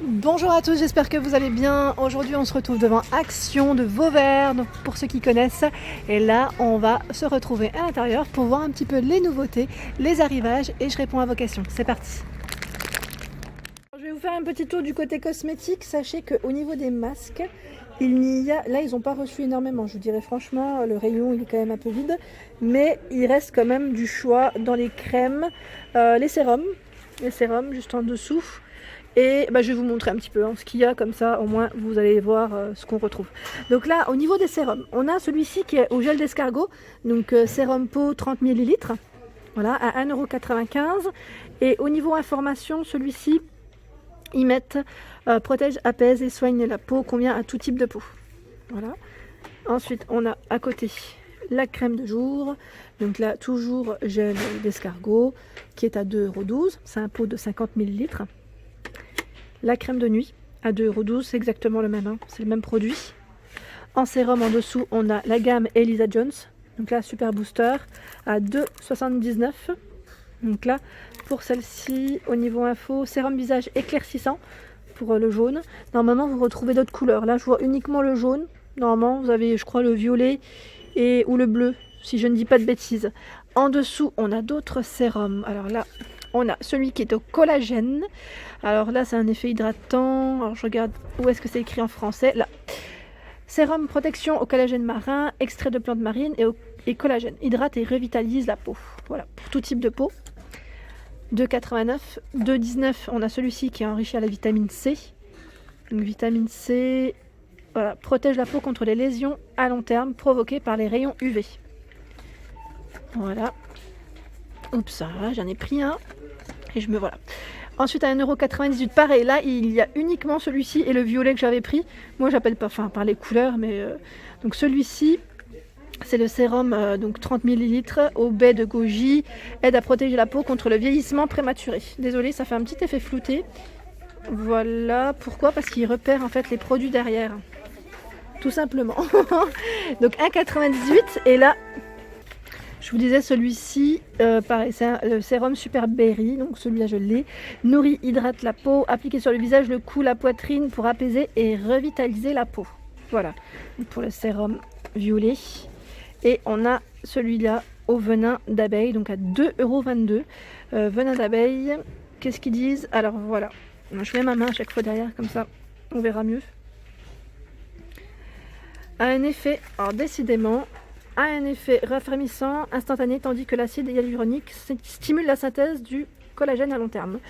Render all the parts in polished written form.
Bonjour à tous, j'espère que vous allez bien. Aujourd'hui on se retrouve devant Action de Vauvert, donc pour ceux qui connaissent. Et là on va se retrouver à l'intérieur pour voir un petit peu les nouveautés, les arrivages et je réponds à vos questions. C'est parti. Je vais vous faire un petit tour du côté cosmétique. Sachez qu'au niveau des masques, il n'y a... Là ils n'ont pas reçu énormément, je vous dirais franchement, le rayon il est quand même un peu vide. Mais il reste quand même du choix dans les crèmes, les sérums juste en dessous. Et je vais vous montrer un petit peu ce qu'il y a, comme ça au moins vous allez voir ce qu'on retrouve. Donc là au niveau des sérums, on a celui-ci qui est au gel d'escargot, donc sérum peau 30 ml, voilà, à 1,95 €. Et au niveau information, celui-ci, ils mettent protège, apaise et soigne la peau, convient à tout type de peau. Voilà. Ensuite on a à côté la crème de jour, donc là toujours gel d'escargot qui est à 2,12 €, c'est un pot de 50 ml. La crème de nuit à 2,12 €, c'est exactement le même, c'est le même produit. En sérum en dessous, on a la gamme Elisa Jones, donc là Super Booster à 2,79 €. Donc là, pour celle-ci, au niveau info, sérum visage éclaircissant pour le jaune. Normalement, vous retrouvez d'autres couleurs. Là, je vois uniquement le jaune. Normalement, vous avez, je crois, le violet ou le bleu, si je ne dis pas de bêtises. En dessous, on a d'autres sérums. Alors là, on a celui qui est au collagène. Alors là, c'est un effet hydratant. Alors je regarde où est-ce que c'est écrit en français. Là. Sérum protection au collagène marin, extrait de plantes marines et collagène. Hydrate et revitalise la peau. Voilà, pour tout type de peau. 2,89 €. 2,19 €, on a celui-ci qui est enrichi à la vitamine C. Donc vitamine C, voilà, protège la peau contre les lésions à long terme provoquées par les rayons UV. Voilà. Oups, j'en ai pris un. Et je me voilà. Ensuite à 1,98 €, pareil, là il y a uniquement celui-ci et le violet que j'avais pris. Moi j'appelle pas, par les couleurs, mais donc celui-ci, c'est le sérum donc 30 ml au baie de goji, aide à protéger la peau contre le vieillissement prématuré. Désolée, ça fait un petit effet flouté. Voilà, pourquoi? Parce qu'il repère en fait les produits derrière. Tout simplement. Donc 1,98 € et là... Je vous disais, celui-ci, pareil, c'est le sérum Super Berry, donc celui-là je l'ai. Nourrit, hydrate la peau, appliqué sur le visage, le cou, la poitrine pour apaiser et revitaliser la peau. Voilà, donc pour le sérum violet. Et on a celui-là au venin d'abeille, donc à 2,22 €. Venin d'abeille, qu'est-ce qu'ils disent? Alors voilà, je mets ma main à chaque fois derrière, comme ça on verra mieux. A un effet, alors décidément... a un effet raffermissant instantané, tandis que l'acide hyaluronique stimule la synthèse du collagène à long terme.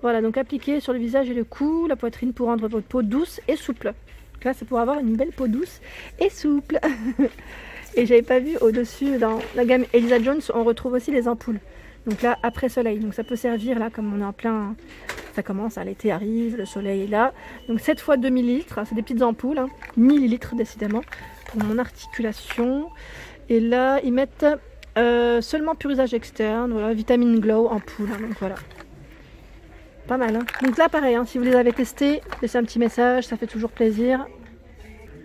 Voilà, donc appliqué sur le visage et le cou, la poitrine pour rendre votre peau douce et souple. Donc là, c'est pour avoir une belle peau douce et souple. Et j'avais pas vu au-dessus, dans la gamme Elisa Jones, on retrouve aussi les ampoules. Donc là, après soleil, donc ça peut servir là, comme on est en plein... Ça commence, l'été arrive, le soleil est là. Donc 7 fois 2 ml, c'est des petites ampoules, millilitres décidément, pour mon articulation. Et là, ils mettent seulement pur usage externe, voilà, vitamine glow en poule, donc voilà. Pas mal, Donc là, pareil, si vous les avez testés, laissez un petit message, ça fait toujours plaisir.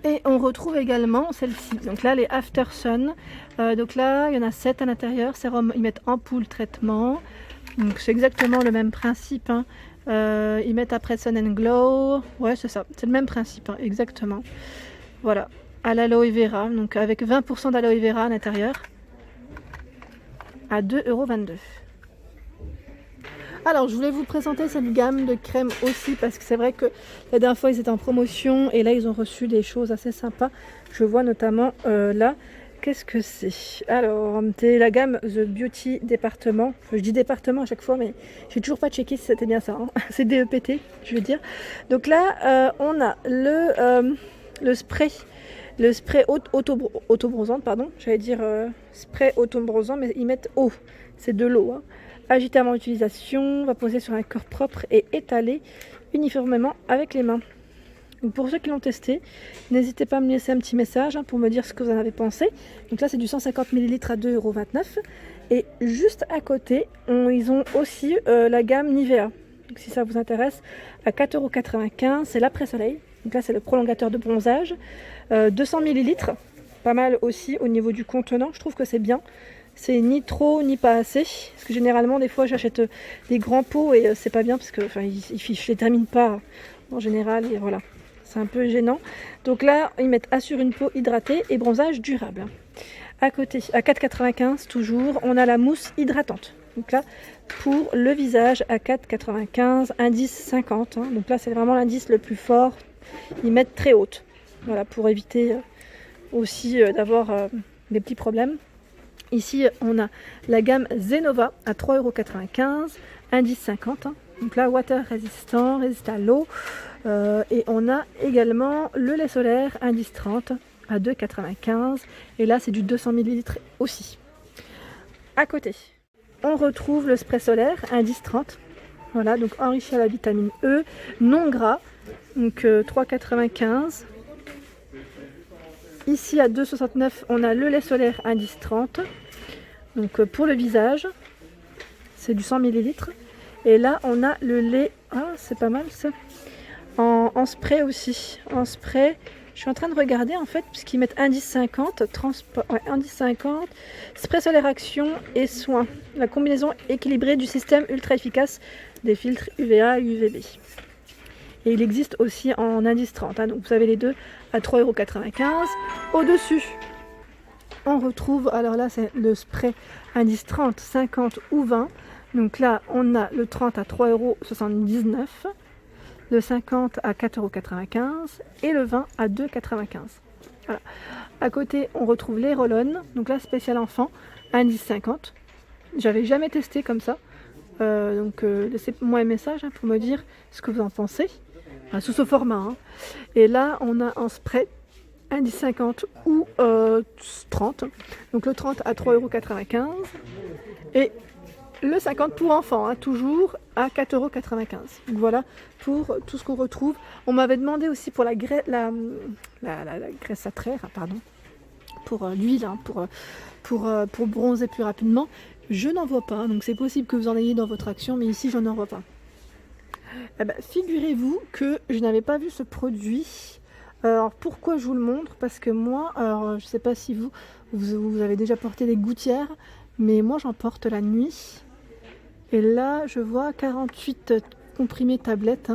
Et on retrouve également celle-ci, donc là, les After Sun. Donc là, il y en a 7 à l'intérieur, sérum, ils mettent ampoule traitement. Donc c'est exactement le même principe, ils mettent après Sun and Glow, ouais c'est ça, c'est le même principe, exactement. Voilà. À l'aloe vera, donc avec 20% d'aloe vera à l'intérieur, à 2,22 €. Alors je voulais vous présenter cette gamme de crèmes aussi, parce que c'est vrai que la dernière fois ils étaient en promotion et là ils ont reçu des choses assez sympas. Je vois notamment là, qu'est-ce que c'est? Alors c'est la gamme The Beauty Département, je dis département à chaque fois mais j'ai toujours pas checké si c'était bien ça, c'est DEPT je veux dire. Donc là on a le spray. Le spray auto-bronzante, pardon, j'allais dire spray auto-bronzant, mais ils mettent eau, c'est de l'eau. Agité avant l'utilisation, va poser sur un corps propre et étalé uniformément avec les mains. Donc pour ceux qui l'ont testé, n'hésitez pas à me laisser un petit message pour me dire ce que vous en avez pensé. Donc là c'est du 150 ml à 2,29 €. Et juste à côté, ils ont aussi la gamme Nivea. Donc si ça vous intéresse, à 4,95 €, c'est l'après-soleil. Donc là c'est le prolongateur de bronzage, 200 ml, pas mal aussi au niveau du contenant, je trouve que c'est bien. c'est ni trop ni pas assez. Parce que généralement, des fois, j'achète des grands pots et c'est pas bien parce que je les termine pas en général. Et voilà, c'est un peu gênant. Donc là, ils mettent assure une peau hydratée et bronzage durable. À côté, à 4,95 toujours, on a la mousse hydratante. Donc là, pour le visage, à 4,95, indice 50. Donc là, c'est vraiment l'indice le plus fort. Ils mettent très haute. Voilà, pour éviter aussi d'avoir des petits problèmes. Ici, on a la gamme Zenova à 3,95 €, indice 50. Donc là, water résistant, résiste à l'eau. Et on a également le lait solaire, indice 30 à 2,95 €. Et là, c'est du 200 ml aussi. À côté, on retrouve le spray solaire, indice 30. Voilà, donc enrichi à la vitamine E, non gras. Donc 3,95 €. Ici à 2,69 €, on a le lait solaire indice 30. Donc pour le visage, c'est du 100 ml. Et là, on a le lait, c'est pas mal ça, en spray aussi. En spray, je suis en train de regarder en fait, puisqu'ils mettent indice 50, indice 50, spray solaire action et soin. La combinaison équilibrée du système ultra efficace des filtres UVA et UVB. Et il existe aussi en indice 30. Donc vous avez les deux à 3,95 €. Au-dessus, on retrouve, alors là c'est le spray indice 30, 50 ou 20. Donc là, on a le 30 à 3,79 €, le 50 à 4,95 € et le 20 à 2,95 €. Voilà. À côté, on retrouve les roll-on. Donc là, spécial enfant, indice 50. J'avais jamais testé comme ça. Donc laissez-moi un message pour me dire ce que vous en pensez. Sous ce format. Et là, on a un spray indice 50 ou 30. Donc le 30 à 3,95 € et le 50 pour enfants, toujours à 4,95 €. Donc voilà pour tout ce qu'on retrouve. On m'avait demandé aussi pour la graisse à traire, pour l'huile, pour bronzer plus rapidement. Je n'en vois pas, donc c'est possible que vous en ayez dans votre action, mais ici je n'en vois pas. Figurez-vous que je n'avais pas vu ce produit. Alors pourquoi je vous le montre? Parce que moi, alors je ne sais pas si vous avez déjà porté des gouttières, mais moi j'en porte la nuit. Et là je vois 48 comprimés tablettes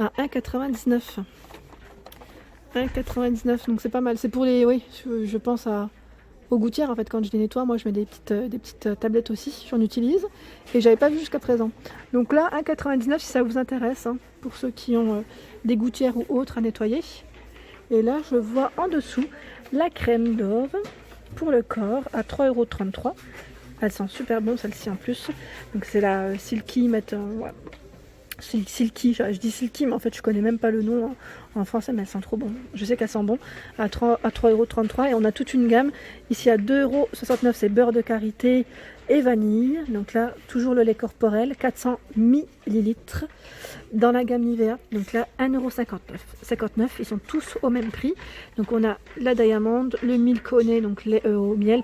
à 1,99 €. 1,99 €, donc c'est pas mal. C'est pour les, oui, je pense aux gouttières en fait. Quand je les nettoie, moi je mets des petites tablettes aussi, j'en utilise et j'avais pas vu jusqu'à présent. Donc là 1,99 € si ça vous intéresse, pour ceux qui ont des gouttières ou autres à nettoyer. Et là je vois en dessous la crème Dove pour le corps à 3,33 €. Elle sent super bon celle-ci en plus. Donc c'est la Silky Silky, je dis Silky, mais en fait je connais même pas le nom en français, mais elle sent trop bon. Je sais qu'elle sent bon à 3,33 € et on a toute une gamme. Ici à 2,69 €, c'est beurre de karité et vanille. Donc là, toujours le lait corporel, 400 ml dans la gamme Nivea. Donc là, 1,59 €. Ils sont tous au même prix. Donc on a la Diamond, le Milk au nez, donc lait au miel,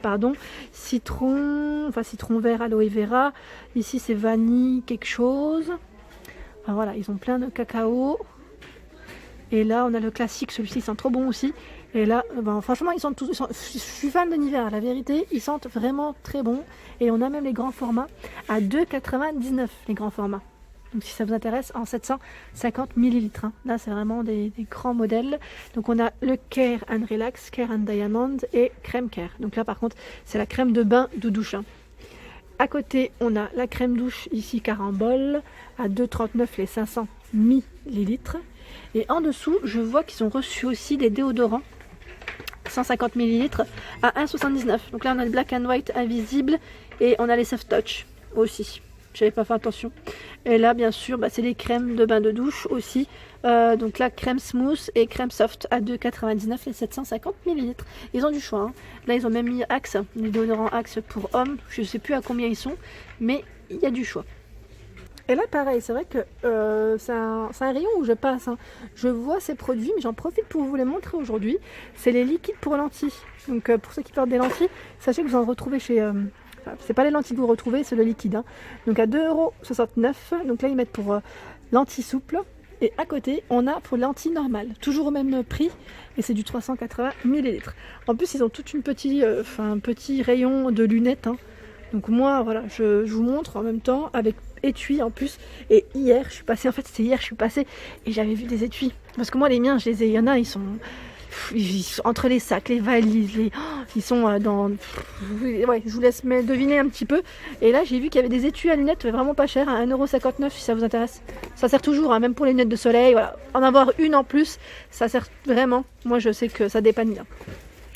citron vert, aloe vera. Ici c'est vanille quelque chose. Voilà, ils ont plein de cacao. Et là, on a le classique, celui-ci sent trop bon aussi. Et là, franchement, je suis fan de Nivea, la vérité, ils sentent vraiment très bon. Et on a même les grands formats à 2,99 €, les grands formats. Donc si ça vous intéresse, en 750 ml. Là, c'est vraiment des grands modèles. Donc on a le Care and Relax, Care and Diamond et Crème Care. Donc là, par contre, c'est la crème de bain de douche. À côté, on a la crème douche ici Carambole à 2,39 € les 500 ml. Et en dessous, je vois qu'ils ont reçu aussi des déodorants 150 ml à 1,79 €. Donc là, on a le Black and White invisible et on a les Soft Touch aussi. J'avais pas fait attention. Et là, bien sûr, c'est les crèmes de bain de douche aussi. Donc là, crème smooth et crème soft à 2,99 € les 750 ml. Ils ont du choix. Là, ils ont même mis Axe, les déodorants Axe pour hommes. Je ne sais plus à combien ils sont, mais il y a du choix. Et là, pareil, c'est vrai que c'est un rayon où je passe. Je vois ces produits, mais j'en profite pour vous les montrer aujourd'hui. C'est les liquides pour lentilles. Donc pour ceux qui portent des lentilles, sachez que vous en retrouvez chez... c'est pas les lentilles que vous retrouvez, c'est le liquide. Donc à 2,69 €. Donc là, ils mettent pour lentilles souples. Et à côté, on a pour lentilles normales, toujours au même prix, et c'est du 380 ml. En plus, ils ont toute un petit rayon de lunettes, Donc moi, voilà, je vous montre en même temps avec étui en plus. Et hier, je suis passée, en fait c'était hier, je suis passée et j'avais vu des étuis. Parce que moi les miens, je les ai, il y en a, ils sont entre les sacs, les valises, ils sont dans... Ouais, je vous laisse deviner un petit peu. Et là j'ai vu qu'il y avait des étuis à lunettes vraiment pas chers, à 1,59 € si ça vous intéresse. Ça sert toujours, hein, même pour les lunettes de soleil, voilà. En avoir une en plus, ça sert vraiment. Moi je sais que ça dépanne bien.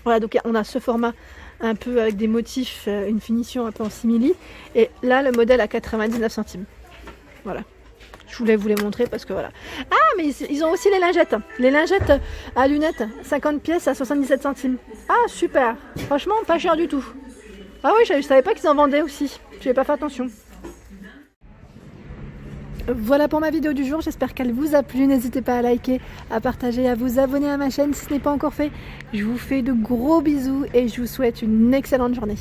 Voilà, donc on a ce format un peu avec des motifs, une finition un peu en simili. Et là, le modèle à 99 centimes. Voilà. Je voulais vous les montrer parce que voilà. Ah, mais ils ont aussi les lingettes. Les lingettes à lunettes, 50 pièces à 77 centimes. Ah, super. Franchement, pas cher du tout. Ah oui, je savais pas qu'ils en vendaient aussi. Je n'avais pas fait attention. Voilà pour ma vidéo du jour, j'espère qu'elle vous a plu. N'hésitez pas à liker, à partager, à vous abonner à ma chaîne si ce n'est pas encore fait. Je vous fais de gros bisous et je vous souhaite une excellente journée.